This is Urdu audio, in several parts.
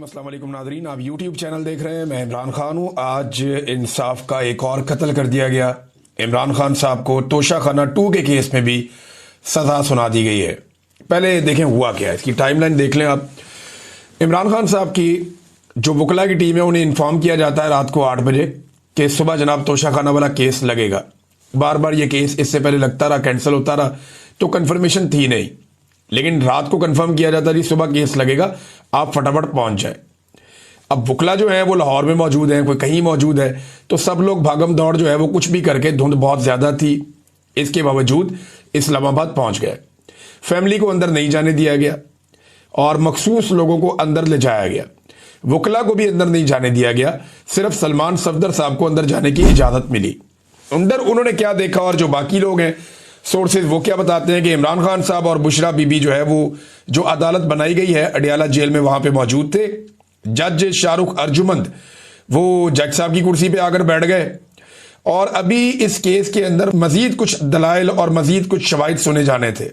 الرحیم السلام علیکم ناظرین، آپ یوٹیوب چینل دیکھ رہے ہیں. میں عمران خان ہوں. آج انصاف کا ایک اور قتل کر دیا گیا. عمران خان صاحب کو توشہ خانہ 2 کے کیس میں بھی سزا سنا دی گئی ہے. پہلے دیکھیں ہوا کیا ہے، اس کی ٹائم لائن دیکھ لیں آپ. عمران خان صاحب کی جو وکلا کی ٹیم ہے انہیں انفارم کیا جاتا ہے رات کو 8 بجے کہ صبح جناب توشہ خانہ والا کیس لگے گا. بار بار یہ کیس اس سے پہلے لگتا رہا، کینسل ہوتا رہا، تو کنفرمیشن تھی نہیں. لیکن رات کو کنفرم کیا جاتا جی صبح کیس لگے گا، آپ فٹافٹ پہنچ جائیں. اب وکلا جو ہے وہ لاہور میں موجود ہیں، کوئی کہیں موجود ہے، تو سب لوگ بھاگم دوڑ جو ہے وہ کچھ بھی کر کے، دھند بہت زیادہ تھی، اس کے باوجود اسلام آباد پہنچ گئے. فیملی کو اندر نہیں جانے دیا گیا اور مخصوص لوگوں کو اندر لے جایا گیا. وکلا کو بھی اندر نہیں جانے دیا گیا، صرف سلمان صفدر صاحب کو اندر جانے کی اجازت ملی. اندر انہوں نے کیا دیکھا اور جو باقی لوگ ہیں سورسز وہ کیا بتاتے ہیں کہ عمران خان صاحب اور بشرا بی بی جو ہے وہ جو عدالت بنائی گئی ہے اڈیالہ جیل میں وہاں پہ موجود تھے. جج شاہ رخ ارجمند وہ جج صاحب کی کرسی پہ آ کر بیٹھ گئے اور ابھی اس کیس کے اندر مزید کچھ دلائل اور مزید کچھ شواہد سنے جانے تھے.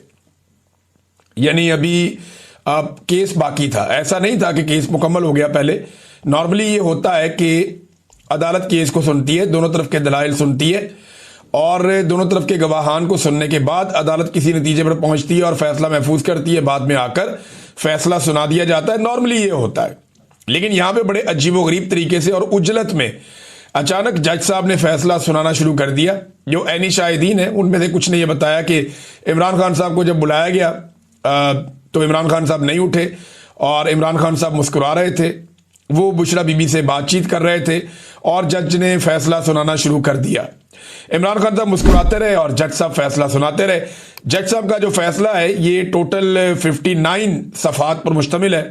یعنی ابھی کیس باقی تھا، ایسا نہیں تھا کہ کیس مکمل ہو گیا. پہلے نارملی یہ ہوتا ہے کہ عدالت کیس کو سنتی ہے، دونوں طرف کے دلائل سنتی ہے اور دونوں طرف کے گواہان کو سننے کے بعد عدالت کسی نتیجے پر پہنچتی ہے اور فیصلہ محفوظ کرتی ہے. بعد میں آ کر فیصلہ سنا دیا جاتا ہے. نارملی یہ ہوتا ہے. لیکن یہاں پہ بڑے عجیب و غریب طریقے سے اور اجلت میں اچانک جج صاحب نے فیصلہ سنانا شروع کر دیا. جو عینی شاہدین ہیں ان میں سے کچھ نے یہ بتایا کہ عمران خان صاحب کو جب بلایا گیا تو عمران خان صاحب نہیں اٹھے اور عمران خان صاحب مسکرا رہے تھے. وہ بشرا بی بی سے بات چیت کر رہے تھے اور جج نے فیصلہ سنانا شروع کر دیا. عمران خان صاحب مسکراتے رہے اور جج صاحب فیصلہ سناتے رہے. جج صاحب کا جو فیصلہ ہے یہ ٹوٹل 59 صفحات پر مشتمل ہے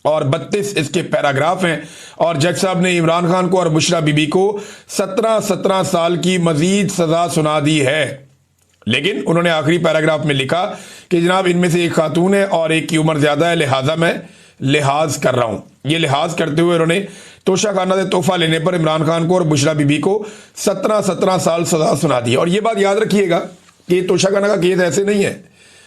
اور 32 اس کے پیراگراف ہیں. اور جج صاحب نے عمران خان کو اور بشرا بی بی کو 17 سال کی مزید سزا سنا دی ہے. لیکن انہوں نے آخری پیراگراف میں لکھا کہ جناب ان میں سے ایک خاتون ہے اور ایک کی عمر زیادہ ہے، لہٰذا میں لحاظ کر رہا ہوں. یہ لحاظ کرتے ہوئے انہوں نے توشہ خانہ سے تحفہ لینے پر عمران خان کو اور بشرا بی بی کو 17 سال سزا سنا دی. اور یہ بات یاد رکھیے گا کہ توشہ خانہ کا کیس ایسے نہیں ہے.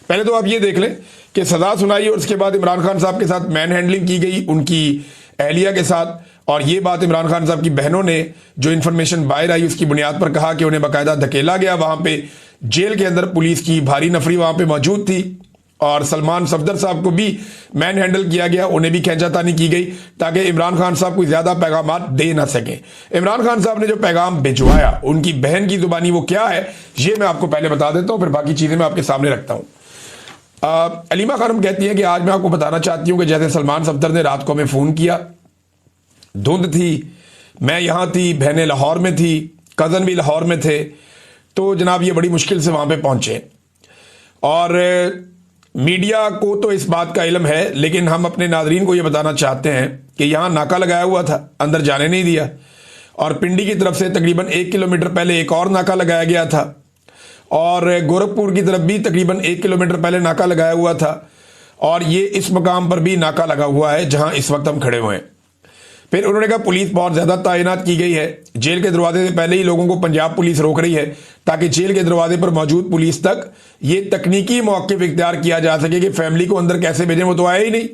پہلے تو آپ یہ دیکھ لیں کہ سزا سنائی اور اس کے بعد عمران خان صاحب کے ساتھ مین ہینڈلنگ کی گئی ان کی اہلیہ کے ساتھ. اور یہ بات عمران خان صاحب کی بہنوں نے جو انفارمیشن باہر آئی اس کی بنیاد پر کہا کہ انہیں باقاعدہ دھکیلا گیا. وہاں پہ جیل کے اندر پولیس کی بھاری نفری وہاں پہ موجود تھی اور سلمان صفدر صاحب کو بھی مین ہینڈل کیا گیا، انہیں بھی کھینچا تانی کی گئی تاکہ عمران خان صاحب کوئی زیادہ پیغامات دے نہ سکیں. عمران خان صاحب نے جو پیغام بھجوایا ان کی بہن کی زبانی وہ کیا ہے یہ میں آپ کو پہلے بتا دیتا ہوں، پھر باقی چیزیں میں آپ کے سامنے رکھتا ہوں. علیمہ خانم کہتی ہیں کہ آج میں آپ کو بتانا چاہتی ہوں کہ جیسے سلمان صفدر نے رات کو ہمیں فون کیا، دھند تھی، میں یہاں تھی، بہنیں لاہور میں تھی، کزن بھی لاہور میں تھے، تو جناب یہ بڑی مشکل سے وہاں پہ پہنچے. اور میڈیا کو تو اس بات کا علم ہے لیکن ہم اپنے ناظرین کو یہ بتانا چاہتے ہیں کہ یہاں ناکہ لگایا ہوا تھا، اندر جانے نہیں دیا. اور پنڈی کی طرف سے تقریباً 1 کلومیٹر پہلے ایک اور ناکہ لگایا گیا تھا اور گورکھپور کی طرف بھی تقریباً 1 کلومیٹر پہلے ناکہ لگایا ہوا تھا اور یہ اس مقام پر بھی ناکہ لگا ہوا ہے جہاں اس وقت ہم کھڑے ہوئے ہیں. پھر انہوں نے کہا پولیس بہت زیادہ تعینات کی گئی ہے، جیل کے دروازے سے پہلے ہی لوگوں کو پنجاب پولیس روک رہی ہے تاکہ جیل کے دروازے پر موجود پولیس تک یہ تکنیکی موقف اختیار کیا جا سکے کہ فیملی کو اندر کیسے بھیجیں. وہ تو آئے ہی نہیں،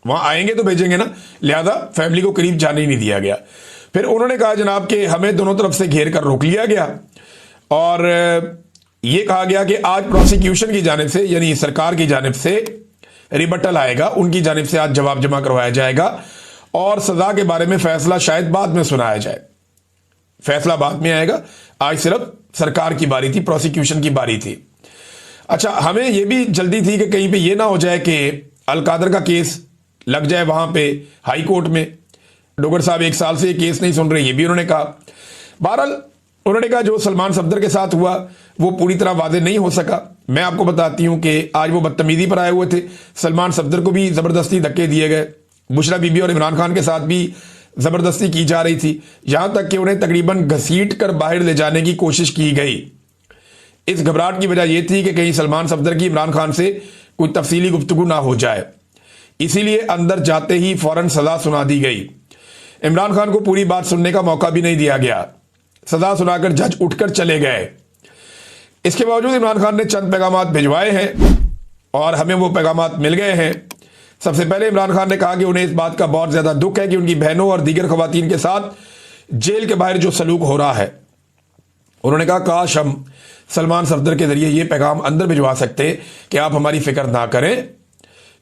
وہاں آئیں گے تو بھیجیں گے نا، لہذا فیملی کو قریب جانے ہی نہیں دیا گیا. پھر انہوں نے کہا جناب کہ ہمیں دونوں طرف سے گھیر کر روک لیا گیا اور یہ کہا گیا کہ آج پروسیکیوشن کی جانب سے یعنی سرکار کی جانب سے ریبٹل آئے گا، ان کی جانب سے آج جواب جمع کروایا جائے گا اور سزا کے بارے میں فیصلہ شاید بعد میں سنایا جائے. فیصلہ بعد میں آئے گا، آج صرف سرکار کی باری تھی، پروسیکیوشن کی باری تھی. اچھا ہمیں یہ بھی جلدی تھی کہ کہیں پہ یہ نہ ہو جائے کہ القادر کا کیس لگ جائے وہاں پہ ہائی کورٹ میں. ڈوگر صاحب 1 سال سے یہ کیس نہیں سن رہے، یہ بھی انہوں نے کہا. بہرحال انہوں نے کہا جو سلمان صفدر کے ساتھ ہوا وہ پوری طرح واضح نہیں ہو سکا. میں آپ کو بتاتی ہوں کہ آج وہ بدتمیزی پر آئے ہوئے تھے. سلمان صفدر کو بھی زبردستی دھکے دیے گئے، بشرا بی بی اور عمران خان کے ساتھ بھی زبردستی کی جا رہی تھی، یہاں تک کہ انہیں تقریباً گھسیٹ کر باہر لے جانے کی کوشش کی گئی. اس گھبراہٹ کی وجہ یہ تھی کہ کہیں سلمان صفدر کی عمران خان سے کوئی تفصیلی گفتگو نہ ہو جائے، اسی لیے اندر جاتے ہی فوراً سزا سنا دی گئی. عمران خان کو پوری بات سننے کا موقع بھی نہیں دیا گیا، سزا سنا کر جج اٹھ کر چلے گئے. اس کے باوجود عمران خان نے چند پیغامات بھجوائے ہیں اور ہمیں وہ پیغامات مل گئے ہیں. سب سے پہلے عمران خان نے کہا کہ انہیں اس بات کا بہت زیادہ دکھ ہے کہ ان کی بہنوں اور دیگر خواتین کے ساتھ جیل کے باہر جو سلوک ہو رہا ہے. انہوں نے کہا کاش ہم سلمان صفدر کے ذریعے یہ پیغام اندر بھجوا سکتے کہ آپ ہماری فکر نہ کریں,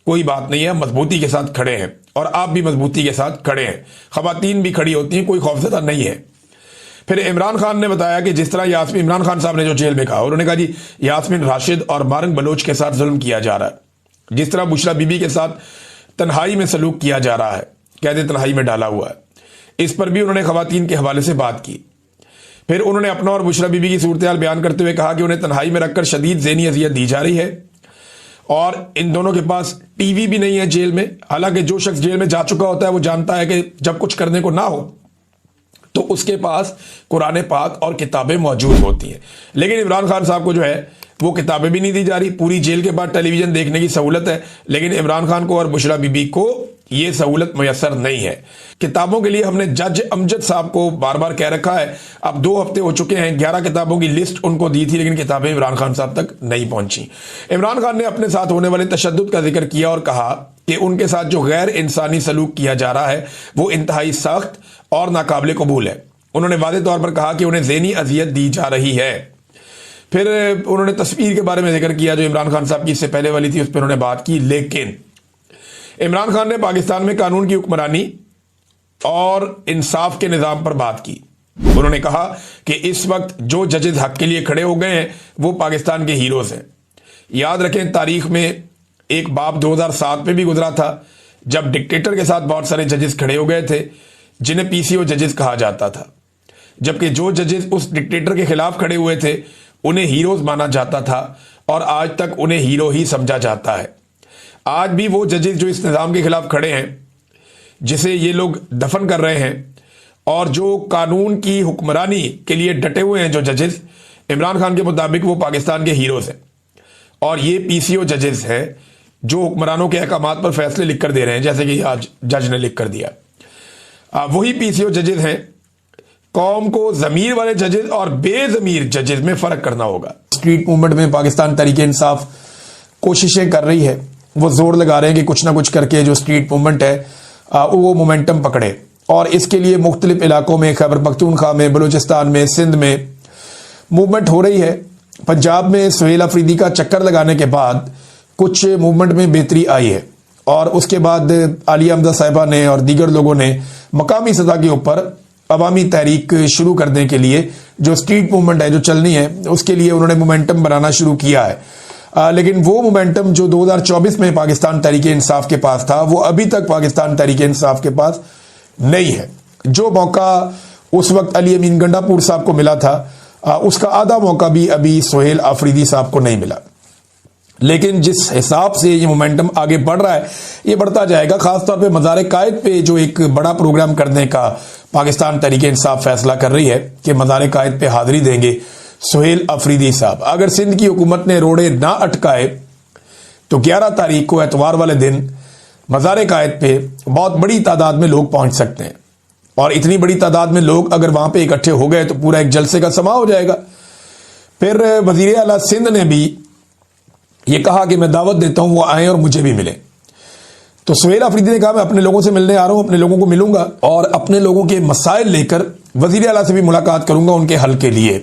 کوئی بات نہیں ہے, مضبوطی کے ساتھ کھڑے ہیں اور آپ بھی مضبوطی کے ساتھ کھڑے ہیں, خواتین بھی کھڑی ہوتی ہیں, کوئی خوفزدہ نہیں ہے. پھر عمران خان نے بتایا کہ جس طرح عمران خان صاحب نے جو جیل میں کہا, انہوں نے کہا جی یاسمین راشد اور مارنگ بلوچ کے ساتھ ظلم کیا جا رہا ہے, جس طرح بشرا بی بی کے ساتھ تنہائی میں سلوک کیا جا رہا ہے, قید تنہائی میں ڈالا ہوا ہے. اس پر بھی انہوں نے خواتین کے حوالے سے بات کی. پھر انہوں نے اپنا اور بشرا بی بی کی صورتحال بیان کرتے ہوئے کہا کہ انہیں تنہائی میں رکھ کر شدید ذہنی اذیت دی جا رہی ہے اور ان دونوں کے پاس ٹی وی بھی نہیں ہے جیل میں. حالانکہ جو شخص جیل میں جا چکا ہوتا ہے وہ جانتا ہے کہ جب کچھ کرنے کو نہ ہو تو اس کے پاس قرآن پاک اور کتابیں موجود ہوتی ہیں. لیکن عمران خان صاحب کو جو ہے وہ کتابیں بھی نہیں دی جا رہی. پوری جیل کے بعد ٹیلی ویژن دیکھنے کی سہولت ہے, لیکن عمران خان کو اور بشرا بی بی کو یہ سہولت میسر نہیں ہے. کتابوں کے لیے ہم نے جج امجد صاحب کو بار بار کہہ رکھا ہے, اب 2 ہفتے ہو چکے ہیں, 11 کتابوں کی لسٹ ان کو دی تھی لیکن کتابیں عمران خان صاحب تک نہیں پہنچی. عمران خان نے اپنے ساتھ ہونے والے تشدد کا ذکر کیا اور کہا کہ ان کے ساتھ جو غیر انسانی سلوک کیا جا رہا ہے وہ انتہائی سخت اور ناقابل قبول ہے. انہوں نے واضح طور پر کہا کہ انہیں ذہنی اذیت دی جا رہی ہے. پھر انہوں نے تصویر کے بارے میں ذکر کیا جو عمران خان صاحب کی اس سے پہلے والی تھی, اس پہ انہوں نے بات کی. لیکن عمران خان نے پاکستان میں قانون کی حکمرانی اور انصاف کے نظام پر بات کی. انہوں نے کہا کہ اس وقت جو ججز حق کے لیے کھڑے ہو گئے ہیں وہ پاکستان کے ہیروز ہیں. یاد رکھیں تاریخ میں ایک باب 2007 میں بھی گزرا تھا جب ڈکٹیٹر کے ساتھ بہت سارے ججز کھڑے ہو گئے تھے جنہیں پی سی او ججز کہا جاتا تھا, جبکہ جو ججز اس ڈکٹیٹر کے خلاف کھڑے ہوئے تھے انہیں ہیروز مانا جاتا تھا اور آج تک انہیں ہیرو ہی سمجھا جاتا ہے. آج بھی وہ ججز جو اس نظام کے خلاف کھڑے ہیں جسے یہ لوگ دفن کر رہے ہیں اور جو قانون کی حکمرانی کے لیے ڈٹے ہوئے ہیں جو ججز, عمران خان کے مطابق وہ پاکستان کے ہیروز ہیں. اور یہ پی سی او ججز ہیں جو حکمرانوں کے احکامات پر فیصلے لکھ کر دے رہے ہیں, جیسے کہ آج جج نے لکھ کر دیا. وہی پی سی او ججز ہیں. قوم کو ضمیر والے ججز اور بے ضمیر ججز میں فرق کرنا ہوگا. اسٹریٹ موومنٹ میں پاکستان تحریک انصاف کوششیں کر رہی ہے, وہ زور لگا رہے ہیں کہ کچھ نہ کچھ کر کے جو اسٹریٹ موومنٹ ہے وہ مومنٹم پکڑے, اور اس کے لیے مختلف علاقوں میں, خیبر پختونخوا میں, بلوچستان میں, سندھ میں موومنٹ ہو رہی ہے. پنجاب میں سہیل افریدی کا چکر لگانے کے بعد کچھ موومنٹ میں بہتری آئی ہے, اور اس کے بعد عالیہ حمزہ صاحبہ نے اور دیگر لوگوں نے مقامی سطح کے اوپر عوامی تحریک شروع کرنے کے لیے جو اسٹریٹ موومنٹ ہے جو چلنی ہے اس کے لیے انہوں نے مومنٹم بنانا شروع کیا ہے. لیکن وہ مومنٹم جو 2024 میں پاکستان تحریک انصاف کے پاس تھا وہ ابھی تک پاکستان تحریک انصاف کے پاس نہیں ہے. جو موقع اس وقت علی امین گنڈا پور صاحب کو ملا تھا اس کا آدھا موقع بھی ابھی سہیل آفریدی صاحب کو نہیں ملا. لیکن جس حساب سے یہ مومنٹم آگے بڑھ رہا ہے یہ بڑھتا جائے گا. خاص طور پہ مزار قائد پہ جو ایک بڑا پروگرام کرنے کا پاکستان تحریک انصاف فیصلہ کر رہی ہے کہ مزار قائد پہ حاضری دیں گے سہیل افریدی صاحب. اگر سندھ کی حکومت نے روڑے نہ اٹکائے تو 11 تاریخ کو اتوار والے دن مزار قائد پہ بہت بڑی تعداد میں لوگ پہنچ سکتے ہیں, اور اتنی بڑی تعداد میں لوگ اگر وہاں پہ اکٹھے ہو گئے تو پورا ایک جلسے کا سما ہو جائے گا. پھر وزیر اعلیٰ سندھ نے بھی یہ کہا کہ میں دعوت دیتا ہوں وہ آئیں اور مجھے بھی ملیں. تو سہیل آفریدی نے کہا میں اپنے لوگوں سے ملنے آ رہا ہوں, اپنے لوگوں کو ملوں گا اور اپنے لوگوں کے مسائل لے کر وزیر اعلیٰ سے بھی ملاقات کروں گا ان کے حل کے لیے.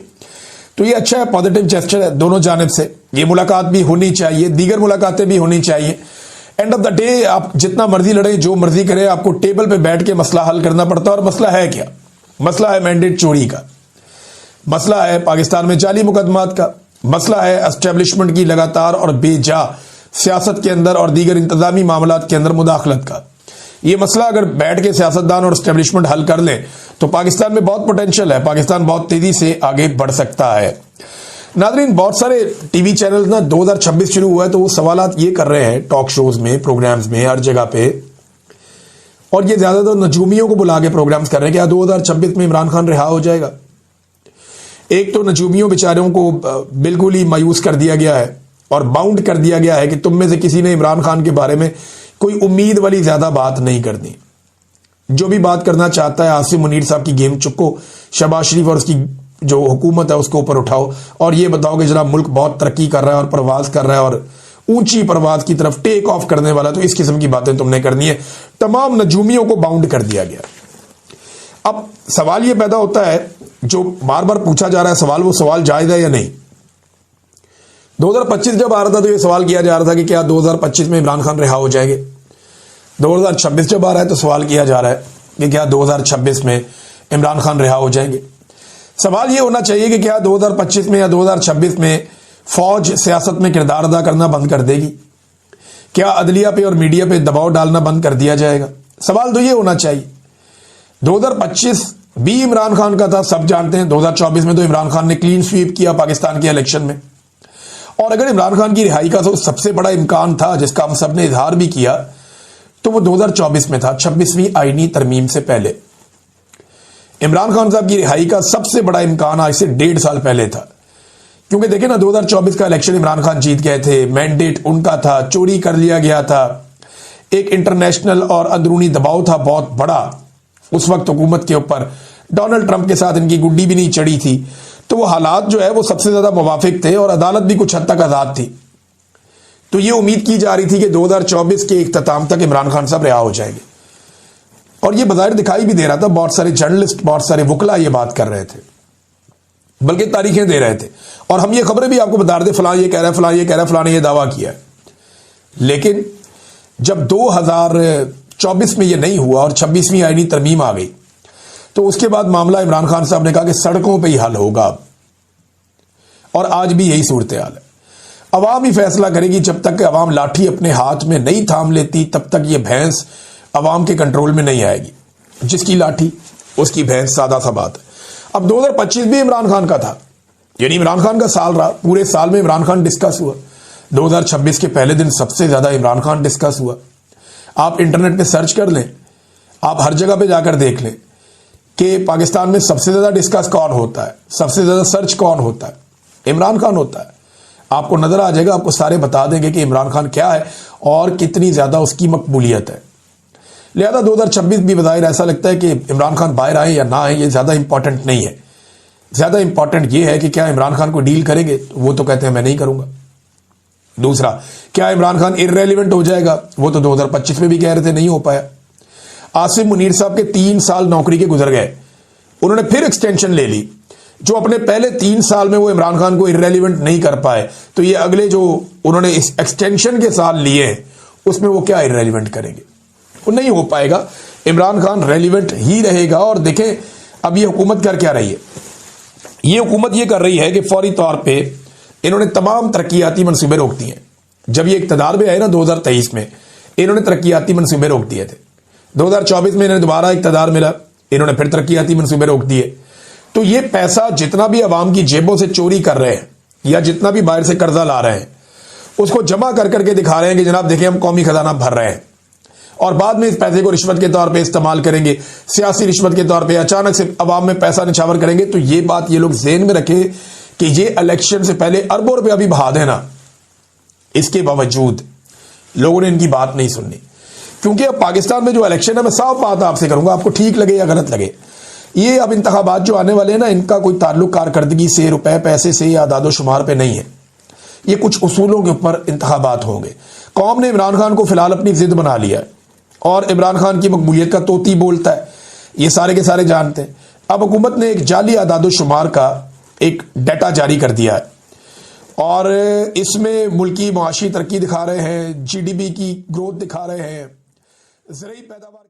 تو یہ اچھا ہے, پازیٹیو جیسچر ہے دونوں جانب سے. یہ ملاقات بھی ہونی چاہیے, دیگر ملاقاتیں بھی ہونی چاہیے. اینڈ آف دا ڈے آپ جتنا مرضی لڑیں, جو مرضی کریں, آپ کو ٹیبل پہ بیٹھ کے مسئلہ حل کرنا پڑتا ہے. اور مسئلہ ہے کیا؟ مسئلہ ہے مینڈیٹ چوری کا, مسئلہ ہے پاکستان میں جعلی مقدمات کا, مسئلہ ہے اسٹیبلشمنٹ کی لگاتار اور بے جا سیاست کے اندر اور دیگر انتظامی معاملات کے اندر مداخلت کا. یہ مسئلہ اگر بیٹھ کے سیاستدان اور اسٹیبلشمنٹ حل کر لیں تو پاکستان میں بہت پوٹینشیل ہے, پاکستان بہت تیزی سے آگے بڑھ سکتا ہے. ناظرین, بہت سارے ٹی وی چینلز نا 2026 شروع ہوا ہے تو وہ سوالات یہ کر رہے ہیں ٹاک شوز میں, پروگرامز میں, ہر جگہ پہ, اور یہ زیادہ تر نجومیوں کو بلا کے پروگرامز کر رہے ہیں کہ 2026 میں عمران خان رہا ہو جائے گا. ایک تو نجومیوں بیچاروں کو بالکل ہی مایوس کر دیا گیا ہے اور باؤنڈ کر دیا گیا ہے کہ تم میں سے کسی نے عمران خان کے بارے میں کوئی امید والی زیادہ بات نہیں کرنی. جو بھی بات کرنا چاہتا ہے عاصم منیر صاحب کی گیم چکو, شہباز شریف اور اس کی جو حکومت ہے اس کو اوپر اٹھاؤ اور یہ بتاؤ کہ جناب ملک بہت ترقی کر رہا ہے اور پرواز کر رہا ہے اور اونچی پرواز کی طرف ٹیک آف کرنے والا، تو اس قسم کی باتیں تم نے کرنی ہے. تمام نجومیوں کو باؤنڈ کر دیا گیا. اب سوال یہ پیدا ہوتا ہے جو بار بار پوچھا جا رہا ہے سوال، وہ سوال جائز ہے یا نہیں. 2025 جب آ رہا تھا تو یہ سوال کیا جا رہا تھا کہ کیا 2025 میں عمران خان رہا ہو جائیں گے. 2026 جب آ رہا ہے تو سوال کیا جا رہا ہے کہ کیا 2026 میں عمران خان رہا ہو جائیں گے. سوال یہ ہونا چاہیے کہ کیا 2025 میں یا 2026 میں فوج سیاست میں کردار ادا کرنا بند کر دے گی؟ کیا عدلیہ پہ اور میڈیا پہ دباؤ ڈالنا بند کر دیا جائے گا؟ سوال تو یہ ہونا چاہیے. 2025 بھی عمران خان کا تھا، سب جانتے ہیں. 2024 میں تو عمران خان نے کلین سویپ کیا پاکستان کے الیکشن میں. اور اگر عمران خان کی رہائی کا تو سب سے بڑا امکان تھا جس کا ہم سب نے اظہار بھی کیا، تو وہ 2024 میں تھا، 26ویں آئینی ترمیم سے پہلے. عمران خان صاحب کی رہائی کا سب سے بڑا امکان آج سے 1.5 سال پہلے تھا. کیونکہ دیکھیں نا، 2024 کا الیکشن عمران خان جیت گئے تھے، مینڈیٹ ان کا تھا، چوری کر لیا گیا تھا، ایک انٹرنیشنل اور اندرونی دباؤ تھا بہت بڑا اس وقت حکومت کے اوپر. ڈونلڈ ٹرمپ کے ساتھ ان کی گڈی بھی نہیں چڑھی تھی، تو وہ حالات جو ہے وہ سب سے زیادہ موافق تھے اور عدالت بھی کچھ حد تک آزاد تھی. تو یہ امید کی جا رہی تھی کہ 2024 کے اختتام تک عمران خان صاحب رہا ہو جائیں گے. اور یہ بظاہر دکھائی بھی دے رہا تھا، بہت سارے جرنلسٹ، بہت سارے وکلا یہ بات کر رہے تھے، بلکہ تاریخیں دے رہے تھے. اور ہم یہ خبریں بھی آپ کو بتا رہے تھے، فلاں یہ کہہ رہا ہے، فلاں یہ کہہ رہا ہے، فلاں نے یہ دعویٰ کیا ہے. لیکن جب 2024 میں یہ نہیں ہوا اور 26ویں آئینی ترمیم آ گئی، تو اس کے بعد معاملہ عمران خان صاحب نے کہا کہ سڑکوں پہ ہی حل ہوگا اب. اور آج بھی یہی صورتحال ہے. عوام ہی فیصلہ کرے گی. جب تک کہ عوام لاٹھی اپنے ہاتھ میں نہیں تھام لیتی، تب تک یہ بھینس عوام کے کنٹرول میں نہیں آئے گی. جس کی لاٹھی اس کی بھینس، سادہ سا بات ہے. اب 2025 بھی عمران خان کا تھا، یعنی عمران خان کا سال رہا. پورے سال میں عمران خان ڈسکس ہوا. 2026 کے پہلے دن سب سے زیادہ عمران خان ڈسکس ہوا. آپ انٹرنیٹ پہ سرچ کر لیں، آپ ہر جگہ پہ جا کر دیکھ لیں کہ پاکستان میں سب سے زیادہ ڈسکس کون ہوتا ہے، سب سے زیادہ سرچ کون ہوتا ہے؟ عمران خان ہوتا ہے. آپ کو نظر آ جائے گا، آپ کو سارے بتا دیں گے کہ عمران خان کیا ہے اور کتنی زیادہ اس کی مقبولیت ہے. لہذا 2026 بھی بظاہر ایسا لگتا ہے کہ عمران خان باہر آئیں یا نہ آئیں یہ زیادہ امپورٹنٹ نہیں ہے. زیادہ امپورٹنٹ یہ ہے کہ کیا عمران خان کو ڈیل کریں گے؟ وہ تو کہتے ہیں میں نہیں کروں گا. دوسرا، کیا عمران خان ارریلیونٹ ہو جائے گا؟ وہ تو 2025 میں بھی کہہ رہے تھے، نہیں ہو پایا. عاصم منیر صاحب کے 3 سال نوکری کے گزر گئے، انہوں نے پھر ایکسٹینشن لے لی. جو اپنے پہلے 3 سال میں وہ عمران خان کو ارریلیونٹ نہیں کر پائے، تو یہ اگلے جو انہوں نے اس ایکسٹینشن کے سال لیے ہیں اس میں وہ کیا ارریلیونٹ کریں گے؟ وہ نہیں ہو پائے گا. عمران خان ریلیونٹ ہی رہے گا. اور دیکھیں اب یہ حکومت کر کیا رہی ہے. یہ حکومت یہ کر رہی ہے کہ فوری طور پہ انہوں نے تمام ترقیاتی منصوبے روک دیے ہیں. جب یہ اقتدار میں آئے نا 2023 میں، انہوں نے ترقیاتی منصوبے روک دیے تھے. 2024 میں انہیں دوبارہ اقتدار ملا، انہوں نے پھر ترقیاتی منصوبے روک دیے. تو یہ پیسہ جتنا بھی عوام کی جیبوں سے چوری کر رہے ہیں یا جتنا بھی باہر سے قرضہ لا رہے ہیں، اس کو جمع کر کر کے دکھا رہے ہیں کہ جناب دیکھیں ہم قومی خزانہ بھر رہے ہیں. اور بعد میں اس پیسے کو رشوت کے طور پہ استعمال کریں گے، سیاسی رشوت کے طور پہ اچانک سے عوام میں پیسہ نچھاور کریں گے. تو یہ بات یہ لوگ ذہن میں رکھیں کہ یہ الیکشن سے پہلے اربوں روپیہ بھی بہا دینا. اس کے باوجود لوگوں نے ان کی بات نہیں سننی. کیونکہ اب پاکستان میں جو الیکشن ہے، میں صاف بات آپ سے کروں گا، آپ کو ٹھیک لگے یا غلط لگے، یہ اب انتخابات جو آنے والے ہیں نا، ان کا کوئی تعلق کارکردگی سے، روپے پیسے سے یا اعداد و شمار پہ نہیں ہے. یہ کچھ اصولوں کے اوپر انتخابات ہوں گے. قوم نے عمران خان کو فی الحال اپنی ضد بنا لیا ہے اور عمران خان کی مقبولیت کا طوطی بولتا ہے، یہ سارے کے سارے جانتے ہیں. اب حکومت نے ایک جعلی اعداد و شمار کا ایک ڈیٹا جاری کر دیا ہے اور اس میں ملکی معاشی ترقی دکھا رہے ہیں، GDP کی گروتھ دکھا رہے ہیں، زرعی پیداوار